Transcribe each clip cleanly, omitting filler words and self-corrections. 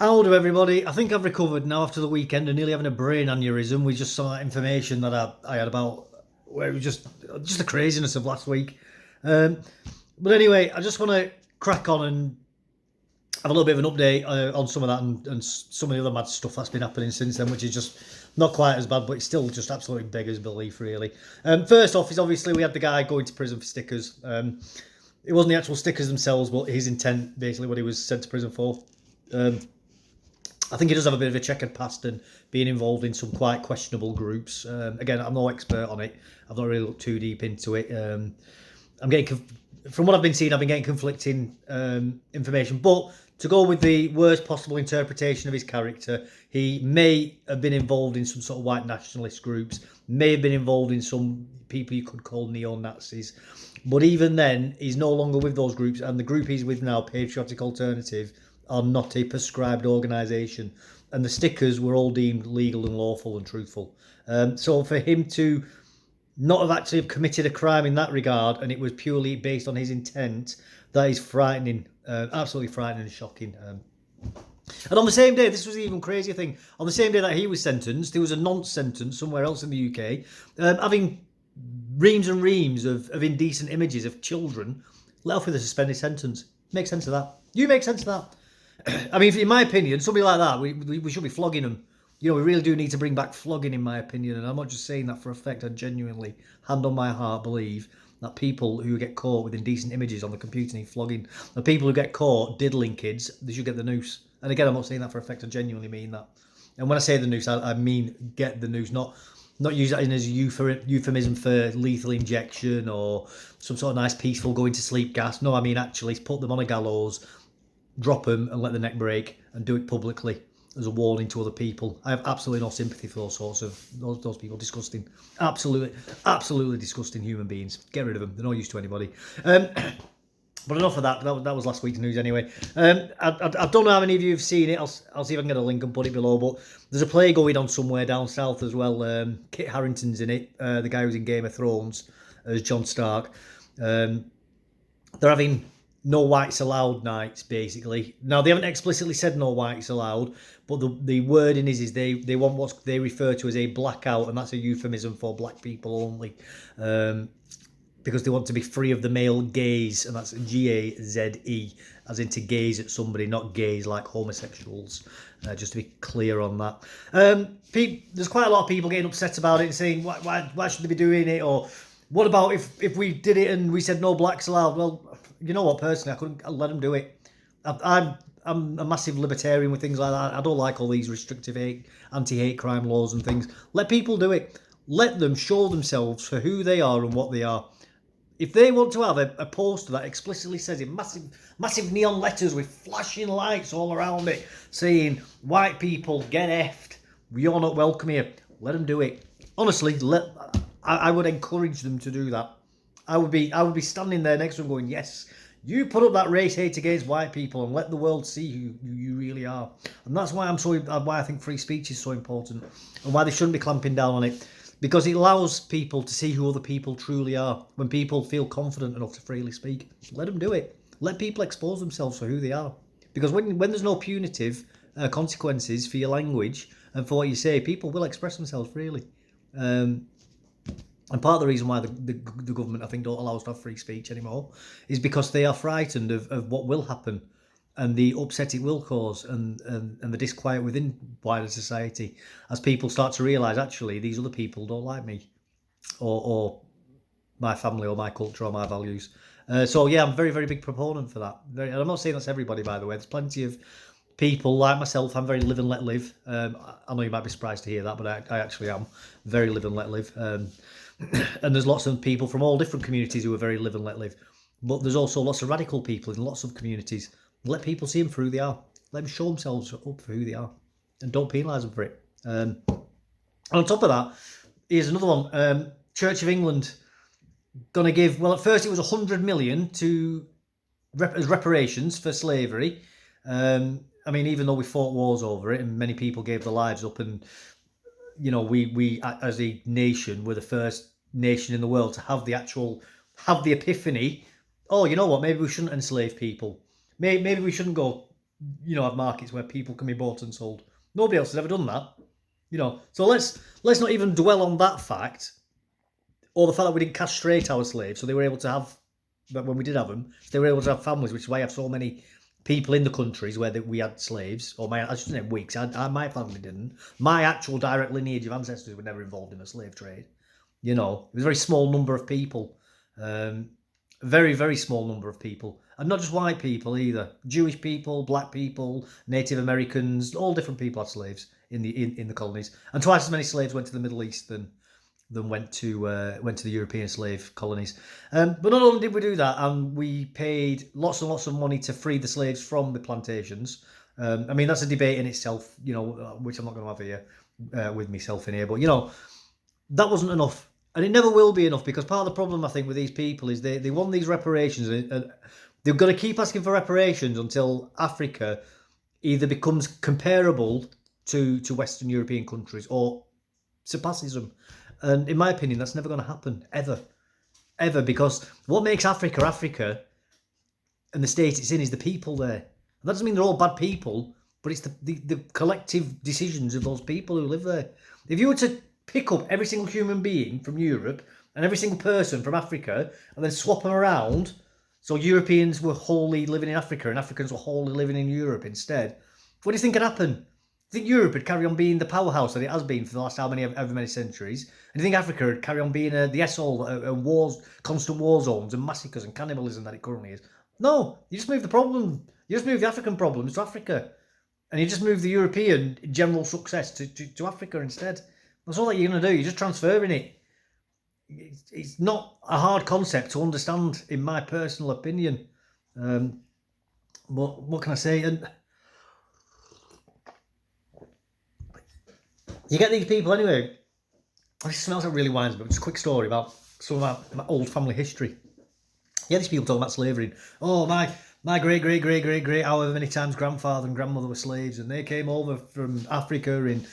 How do everybody? I think I've recovered now after the weekend and nearly having a brain aneurysm with just some of that information that I had about where it was just the craziness of last week. Um, but anyway, I just want to crack on and have a little bit of an update on some of that and some of the other mad stuff that's been happening since then, which is just not quite as bad, but it's still just absolutely beggars belief, really. First off, is obviously we had the guy going to prison for stickers. It wasn't the actual stickers themselves, but his intent, basically, what he was sent to prison for. Um, I think he does have a bit of a checkered past and being involved in some quite questionable groups. Again, I'm no expert on it. I've not really looked too deep into it. I'm getting, from what I've been seeing, I've been getting conflicting information. But to go with the worst possible interpretation of his character, he may have been involved in some sort of white nationalist groups, may have been involved in some people you could call neo-Nazis. But even then, he's no longer with those groups, and the group he's with now, Patriotic Alternative, are not a prescribed organisation, and the stickers were all deemed legal and lawful and truthful. So for him to not have actually committed a crime in that regard, and it was purely based on his intent, that is frightening, absolutely frightening and shocking. And on the same day, this was the even crazier thing. On the same day that he was sentenced, there was a nonce sentence somewhere else in the UK, having reams and reams of indecent images of children let off with a suspended sentence. Make sense of that? You make sense of that? I mean, in my opinion, somebody like that, we should be flogging them. You know, we really do need to bring back flogging, in my opinion. And I'm not just saying that for effect. I genuinely, hand on my heart, believe that people who get caught with indecent images on the computer need flogging. The people who get caught diddling kids, they should get the noose. And again, I'm not saying that for effect. I genuinely mean that. And when I say the noose, I mean get the noose, not use that as a euphemism for lethal injection or some sort of nice peaceful going to sleep gas. No, I mean actually put them on a gallows, drop them and let the neck break, and do it publicly as a warning to other people. I have absolutely no sympathy for those sorts of those people. Disgusting, absolutely disgusting human beings. Get rid of them. They're no use to anybody. But enough of that. That was last week's news anyway. I don't know how many of you have seen it. I'll see if I can get a link and put it below. But there's a play going on somewhere down south as well. Kit Harington's in it. The guy who's in Game of Thrones as Jon Stark. They're having no whites allowed nights, basically. Now, they haven't explicitly said no whites allowed, but the wording is they want what they refer to as a blackout, and that's a euphemism for black people only, because they want to be free of the male gaze, and that's Gaze, as in to gaze at somebody, not gaze like homosexuals, just to be clear on that. There's quite a lot of people getting upset about it and saying, why should they be doing it, or what about if we did it and we said no blacks allowed? Well, you know what, personally, I couldn't let them do it. I'm a massive libertarian with things like that. I don't like all these restrictive anti-hate crime laws and things. Let people do it. Let them show themselves for who they are and what they are. If they want to have a poster that explicitly says in massive neon letters with flashing lights all around it saying, white people, get effed, you're not welcome here, let them do it. Honestly, I would encourage them to do that. I would be standing there next to them going, yes, you put up that race hate against white people and let the world see who you really are. And that's why why I think free speech is so important, and why they shouldn't be clamping down on it, because it allows people to see who other people truly are. When people feel confident enough to freely speak, let them do it. Let people expose themselves for who they are. Because when there's no punitive consequences for your language and for what you say, people will express themselves freely. And part of the reason why the government, I think, don't allow us to have free speech anymore is because they are frightened of what will happen and the upset it will cause and the disquiet within wider society as people start to realise, actually, these other people don't like me or my family or my culture or my values. So, yeah, I'm a very, very big proponent for that. And I'm not saying that's everybody, by the way. There's plenty of people like myself. I'm very live and let live. I know you might be surprised to hear that, but I actually am very live and let live. And there's lots of people from all different communities who are very live and let live. But there's also lots of radical people in lots of communities. Let people see them for who they are. Let them show themselves up for who they are. And don't penalise them for it. And on top of that, here's another one. Church of England going to give, well, at first it was 100 million to as reparations for slavery. I mean, even though we fought wars over it and many people gave their lives up, and you know, we as a nation were the first nation in the world to have the epiphany. Oh, you know what? Maybe we shouldn't enslave people. Maybe we shouldn't go have markets where people can be bought and sold. Nobody else has ever done that. So let's not even dwell on that fact, or the fact that we didn't castrate our slaves, so they were able to have, but when we did have them, they were able to have families, which is why I have so many people in the countries where we had slaves, or I shouldn't say weeks. My family didn't. My actual direct lineage of ancestors were never involved in the slave trade. It was a very small number of people, very very small number of people, and not just white people either. Jewish people, black people, Native Americans, all different people had slaves in the colonies, and twice as many slaves went to the Middle East than went to the European slave colonies. But not only did we do that, and we paid lots and lots of money to free the slaves from the plantations. That's a debate in itself, which I'm not going to have here with myself in here. But that wasn't enough, and it never will be enough, because part of the problem I think with these people is they want these reparations, and they've got to keep asking for reparations until Africa either becomes comparable to Western European countries or surpasses them. And in my opinion, that's never going to happen, ever, because what makes Africa Africa and the state it's in is the people there. And that doesn't mean they're all bad people, but it's the collective decisions of those people who live there. If you were to pick up every single human being from Europe and every single person from Africa and then swap them around, so Europeans were wholly living in Africa and Africans were wholly living in Europe instead, what do you think would happen? Do you think Europe would carry on being the powerhouse that it has been for the last however many centuries? And do you think Africa would carry on being the S-hole, wars, constant war zones and massacres and cannibalism that it currently is? No, you just move the problem. You just move the African problems to Africa. And you just move the European general success to Africa instead. That's all that you're going to do. You're just transferring it. It's not a hard concept to understand, in my personal opinion. But what can I say? And you get these people anyway. This smells like really winds me. Just a quick story about some of my old family history. Yeah, these people talking about slavery. Oh, my great, however many times grandfather and grandmother were slaves, and they came over from Africa in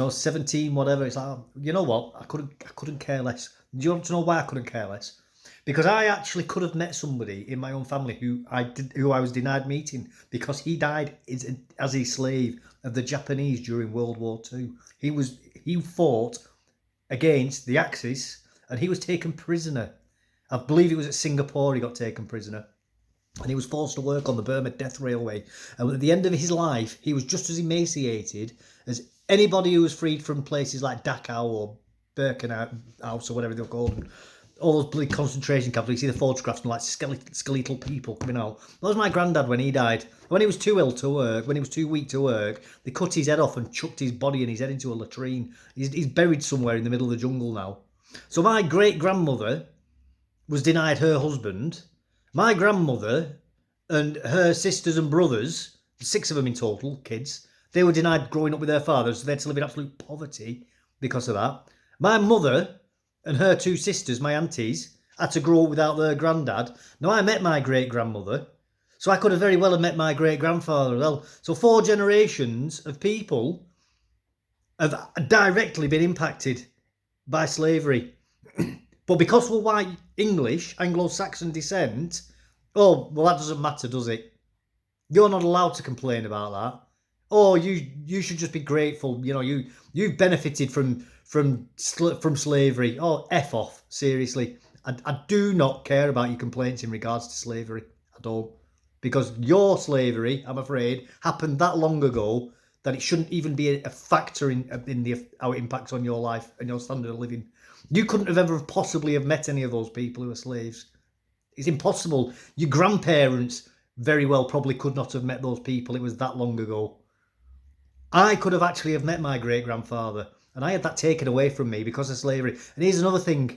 17 whatever. It's like, you know what? I couldn't care less. Do you want to know why I couldn't care less? Because I actually could have met somebody in my own family who I was denied meeting because he died as a slave of the Japanese during World War II. He fought against the Axis and he was taken prisoner. I believe it was at Singapore he got taken prisoner. And he was forced to work on the Burma Death Railway. And at the end of his life, he was just as emaciated as anybody who was freed from places like Dachau or Birkenhouse or whatever they're called. All those bloody concentration camps. You see the photographs and like skeletal people coming out. That was my granddad when he died. When he was too ill to work, when he was too weak to work, they cut his head off and chucked his body and his head into a latrine. He's buried somewhere in the middle of the jungle now. So my great-grandmother was denied her husband. My grandmother and her sisters and brothers, 6 of them in total, kids, they were denied growing up with their fathers, so they had to live in absolute poverty because of that. My mother and her 2 sisters, my aunties, had to grow up without their granddad. Now, I met my great-grandmother, so I could have very well have met my great-grandfather as well. So 4 generations of people have directly been impacted by slavery. But because we're white English, Anglo-Saxon descent, oh, well, that doesn't matter, does it? You're not allowed to complain about that. Oh, you should just be grateful. You've benefited from slavery. Oh, F off, seriously. I do not care about your complaints in regards to slavery. I don't. Because your slavery, I'm afraid, happened that long ago that it shouldn't even be a factor in how it impacts on your life and your standard of living. You couldn't have ever possibly have met any of those people who were slaves. It's impossible. Your grandparents very well probably could not have met those people. It was that long ago. I could have actually have met my great-grandfather, and I had that taken away from me because of slavery. And here's another thing. Do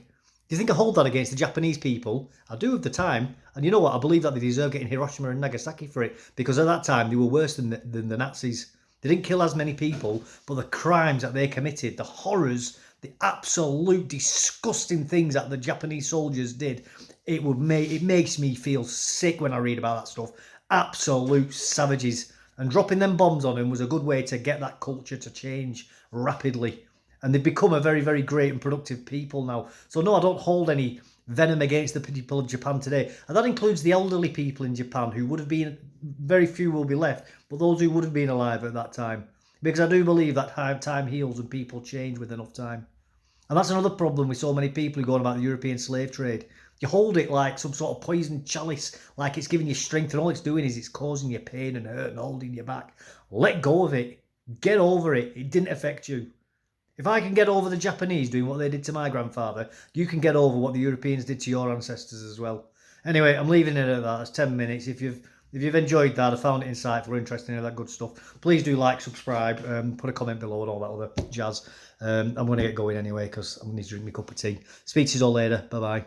you think I hold that against the Japanese people? I do at the time. And you know what? I believe that they deserve getting Hiroshima and Nagasaki for it, because at that time they were worse than the Nazis. They didn't kill as many people, but the crimes that they committed, the horrors, the absolute disgusting things that the Japanese soldiers did, it makes me feel sick when I read about that stuff. Absolute savages. And dropping them bombs on them was a good way to get that culture to change rapidly. And they've become a very, very great and productive people now. So no, I don't hold any venom against the people of Japan today. And that includes the elderly people in Japan who would have been, very few will be left, but those who would have been alive at that time. Because I do believe that time heals and people change with enough time. And that's another problem with so many people who go on about the European slave trade. You hold it like some sort of poisoned chalice, like it's giving you strength, and all it's doing is it's causing you pain and hurt and holding you back. Let go of it. Get over it. It didn't affect you. If I can get over the Japanese doing what they did to my grandfather, you can get over what the Europeans did to your ancestors as well. Anyway, I'm leaving it at that. That's 10 minutes. If you've enjoyed that, I found it insightful or interesting, and that good stuff, please do like, subscribe, put a comment below and all that other jazz. I'm going to get going anyway because I'm going to need to drink my cup of tea. Speak to you all later. Bye-bye.